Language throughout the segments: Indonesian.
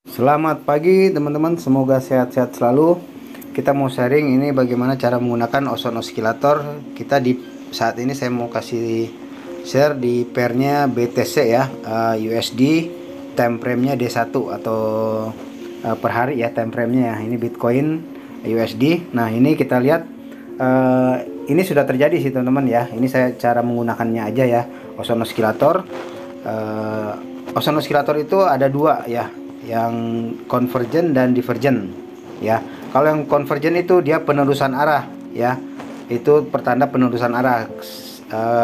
Selamat pagi teman-teman, semoga sehat-sehat selalu. Kita mau sharing ini bagaimana cara menggunakan Ozone Oscillator. Kita di saat ini saya mau kasih share di pairnya BTC ya, USD, time frame-nya D1 atau per hari ya time frame-nya ya. Ini Bitcoin USD. Nah, ini kita lihat ini sudah terjadi sih teman-teman ya. Ini saya cara menggunakannya aja ya, Ozone Oscillator. Ozone Oscillator itu ada dua ya, yang convergent dan divergent ya. Kalau yang convergent itu dia penerusan arah ya, itu pertanda penerusan arah.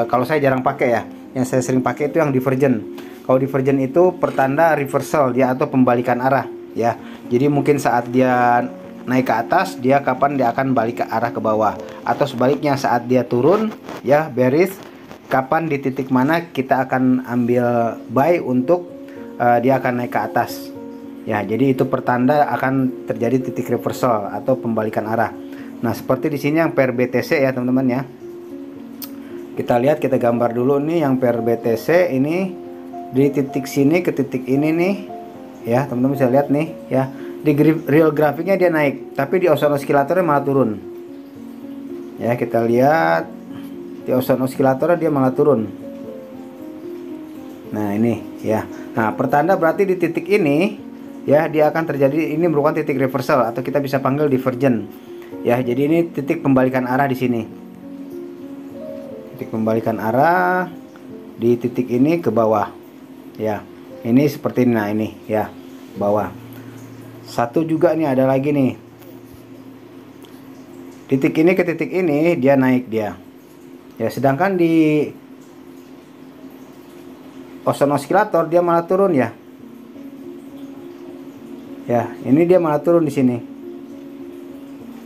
Kalau saya jarang pakai ya, yang saya sering pakai itu yang divergent. Kalau divergent itu pertanda reversal dia atau pembalikan arah ya. Jadi mungkin saat dia naik ke atas, dia kapan dia akan balik ke arah ke bawah, atau sebaliknya saat dia turun ya bearish, kapan di titik mana kita akan ambil buy untuk dia akan naik ke atas ya. Jadi itu pertanda akan terjadi titik reversal atau pembalikan arah. Nah, seperti di sini yang pair BTC ya teman-teman ya. Kita lihat, kita gambar dulu nih yang pair BTC ini di titik sini ke titik ini nih ya, teman-teman bisa lihat nih ya. Di real grafiknya dia naik, tapi di Ozone Oscillator malah turun ya. Kita lihat di Ozone Oscillator dia malah turun. Nah, ini ya. Nah, pertanda berarti di titik ini ya dia akan terjadi, ini merupakan titik reversal atau kita bisa panggil divergent ya. Jadi ini titik pembalikan arah di sini. Titik pembalikan arah di titik ini ke bawah ya. Ini seperti ini. Nah, ini ya, bawah. Satu juga nih, ada lagi nih. Titik ini ke titik ini dia naik dia. Ya, sedangkan di Ozone Oscillator dia malah turun ya. Ya, ini dia malah turun di sini.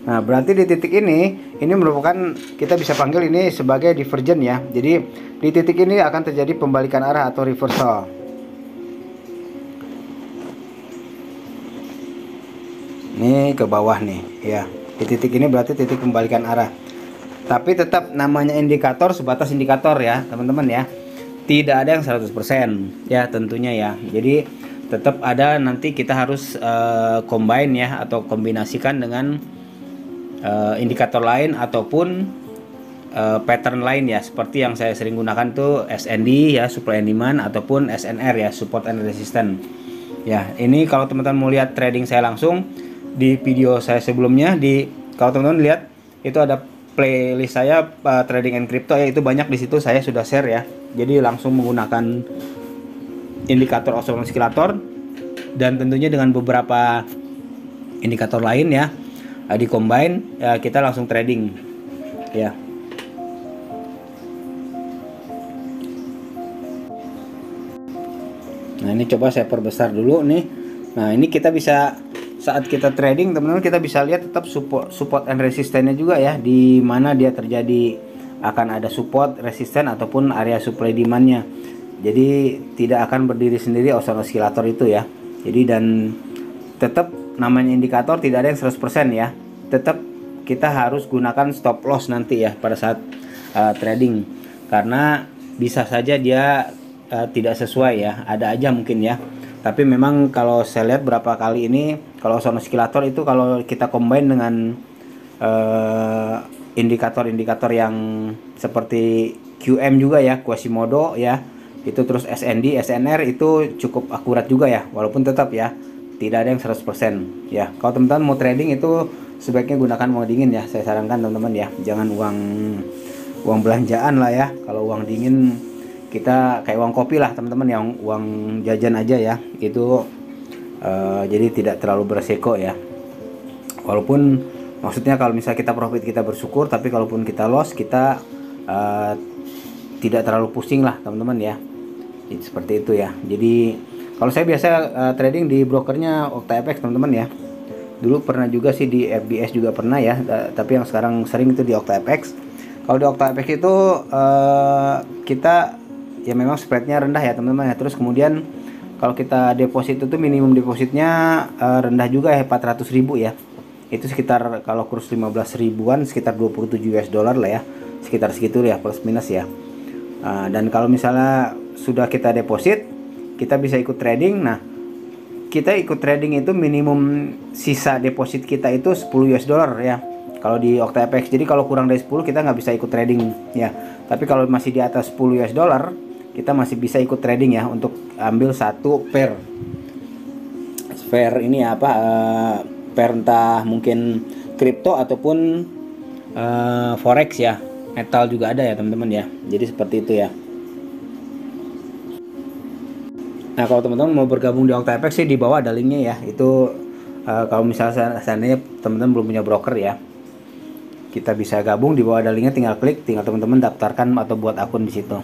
Nah, berarti di titik ini merupakan, kita bisa panggil ini sebagai divergent ya. Jadi di titik ini akan terjadi pembalikan arah atau reversal. Ini ke bawah nih ya. Di titik ini berarti titik pembalikan arah. Tapi tetap namanya indikator, sebatas indikator ya teman-teman ya. Tidak ada yang 100% ya tentunya ya. Jadi tetap ada, nanti kita harus combine ya, atau kombinasikan dengan indikator lain ataupun pattern lain ya, seperti yang saya sering gunakan tuh SND ya, supply and demand, ataupun SNR ya, support and resistance ya. Ini kalau teman-teman mau lihat trading saya langsung di video saya sebelumnya, kalau teman-teman lihat itu ada playlist saya trading and crypto ya, itu banyak di situ saya sudah share ya. Jadi langsung menggunakan indikator Ozone Oscillator dan tentunya dengan beberapa indikator lain ya, di combine ya, kita langsung trading ya. Nah, ini coba saya perbesar dulu nih. Nah, ini kita bisa, saat kita trading teman-teman, kita bisa lihat tetap support and resistennya juga ya, di mana dia terjadi akan ada support, resisten, ataupun area supply demandnya. Jadi tidak akan berdiri sendiri Ozone Oscillator itu ya. Jadi dan tetap namanya indikator tidak ada yang 100% ya. Tetap kita harus gunakan stop loss nanti ya pada saat trading, karena bisa saja dia tidak sesuai ya, ada aja mungkin ya. Tapi memang kalau saya lihat berapa kali ini, kalau Ozone Oscillator itu kalau kita combine dengan indikator-indikator yang seperti QM juga ya, Quasimodo ya, itu terus SND, SNR itu cukup akurat juga ya, walaupun tetap ya tidak ada yang 100% ya. Kalau teman-teman mau trading itu sebaiknya gunakan uang dingin ya, saya sarankan teman-teman ya, jangan uang belanjaan lah ya. Kalau uang dingin kita kayak uang kopi lah teman-teman, yang uang jajan aja ya, itu jadi tidak terlalu beresiko ya. Walaupun maksudnya kalau misalnya kita profit kita bersyukur, tapi kalaupun kita loss kita tidak terlalu pusing lah teman-teman ya. Jadi, seperti itu ya. Jadi kalau saya biasa trading di brokernya OctaFX teman-teman ya. Dulu pernah juga sih di FBS juga pernah ya, tapi yang sekarang sering itu di OctaFX. Kalau di OctaFX itu kita ya memang spreadnya rendah ya teman-teman ya. Terus kemudian kalau kita deposit itu minimum depositnya rendah juga ya, 400.000 ya. Itu sekitar, kalau kurs 15 ribuan sekitar 27 US dollar lah ya, sekitar segitu ya, plus minus ya. Dan kalau misalnya sudah kita deposit, kita bisa ikut trading. Nah, kita ikut trading itu minimum sisa deposit kita itu 10 US dollar ya. Kalau di OctaFX, jadi kalau kurang dari 10 kita nggak bisa ikut trading ya. Tapi kalau masih di atas 10 US dollar kita masih bisa ikut trading ya, untuk ambil satu pair ini apa, pair entah mungkin kripto ataupun forex ya, metal juga ada ya teman-teman ya. Jadi seperti itu ya. Nah kalau teman-teman mau bergabung di OctaFX sih di bawah ada linknya ya. Itu kalau misalnya seandainya teman-teman belum punya broker ya, kita bisa gabung, di bawah ada linknya, tinggal klik, tinggal teman-teman daftarkan atau buat akun di situ.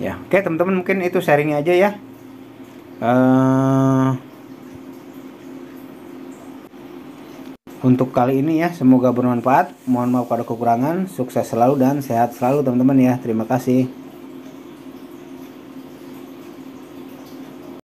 Ya, oke teman-teman, mungkin itu sharingnya aja ya. Untuk kali ini ya, semoga bermanfaat. Mohon maaf kalau ada kekurangan. Sukses selalu dan sehat selalu teman-teman ya. Terima kasih.